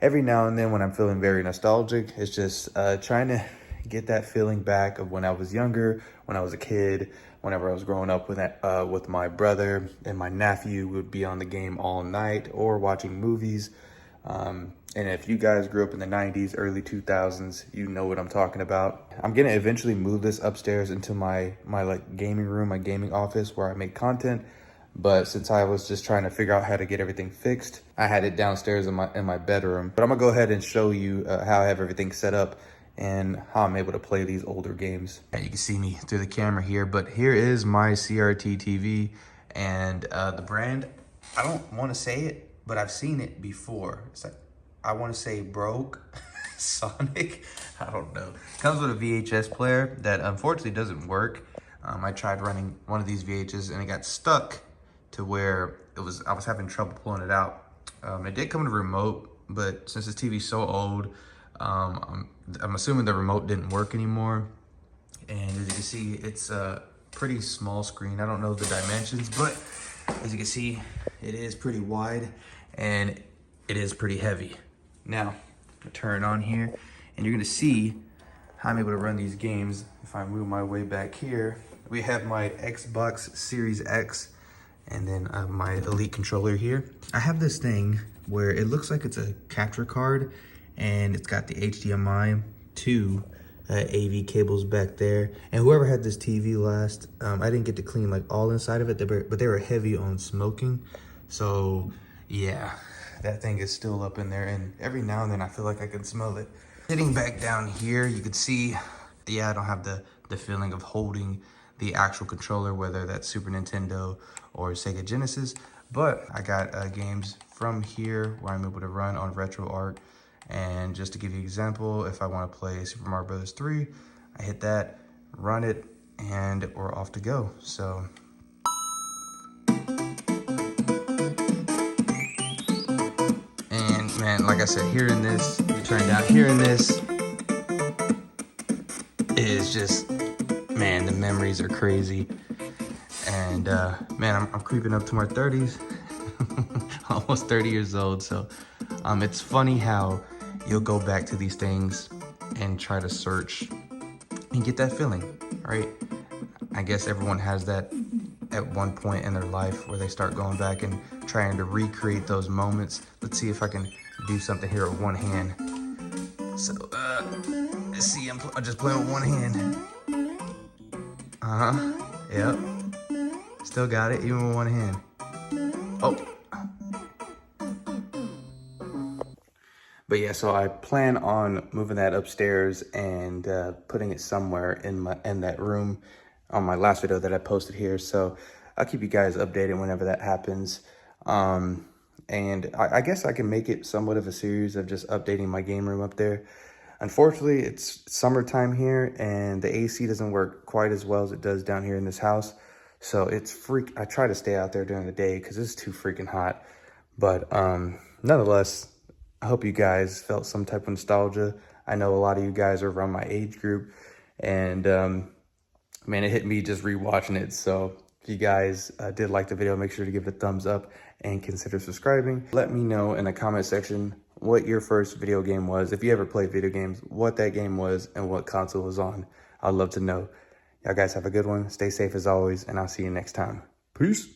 every now and then when I'm feeling very nostalgic, it's just trying to get that feeling back of when I was younger, when I was a kid, whenever I was growing up with my brother and my nephew. We would be on the game all night or watching movies. And if you guys grew up in the 90s, early 2000s, you know what I'm talking about. I'm gonna eventually move this upstairs into my like gaming room, my gaming office where I make content. But since I was just trying to figure out how to get everything fixed, I had it downstairs in my bedroom. But I'm gonna go ahead and show you how I have everything set up and how I'm able to play these older games. You can see me through the camera here, but here is my CRT TV, and the brand, I don't want to say it, but I've seen it before. It's like, I want to say broke Sonic. I don't know. Comes with a VHS player that unfortunately doesn't work. I tried running one of these VHS and it got stuck to where I was having trouble pulling it out. It did come with a remote, but since this TV's so old, I'm assuming the remote didn't work anymore. And as you can see, it's a pretty small screen. I don't know the dimensions, but as you can see, it is pretty wide and it is pretty heavy. Now, I'm gonna turn it on here and you're gonna see how I'm able to run these games. If I move my way back here, we have my Xbox Series X and then my Elite controller here. I have this thing where it looks like it's a capture card and it's got the HDMI to AV cables back there. And whoever had this TV last, I didn't get to clean like all inside of it, but they were heavy on smoking. So yeah, that thing is still up in there. And every now and then I feel like I can smell it. Sitting back down here, you can see, yeah, I don't have the feeling of holding the actual controller, whether that's Super Nintendo or Sega Genesis. But I got games from here where I'm able to run on RetroArch. And just to give you an example, if I want to play Super Mario Bros. 3, I hit that, run it, and we're off to go. So and man, like I said, hearing this, you turn down, hearing this is just, man, the memories are crazy. And man, I'm creeping up to my 30s, almost 30 years old. So it's funny how you'll go back to these things and try to search and get that feeling, right? I guess everyone has that at one point in their life where they start going back and trying to recreate those moments. Let's see if I can do something here with one hand. So, let's see, I'm just playing with one hand. Yep. Still got it, even with one hand. Oh. But yeah, so I plan on moving that upstairs and putting it somewhere in that room on my last video that I posted here. So I'll keep you guys updated whenever that happens. And I guess I can make it somewhat of a series of just updating my game room up there. Unfortunately, it's summertime here and the AC doesn't work quite as well as it does down here in this house. So I try to stay out there during the day because it's too freaking hot. But nonetheless, I hope you guys felt some type of nostalgia. I know a lot of you guys are around my age group, and man, it hit me just rewatching it. So if you guys did like the video, make sure to give it a thumbs up and consider subscribing. Let me know in the comment section what your first video game was. If you ever played video games, what that game was and what console it was on. I'd love to know. Y'all guys have a good one. Stay safe as always, and I'll see you next time. Peace.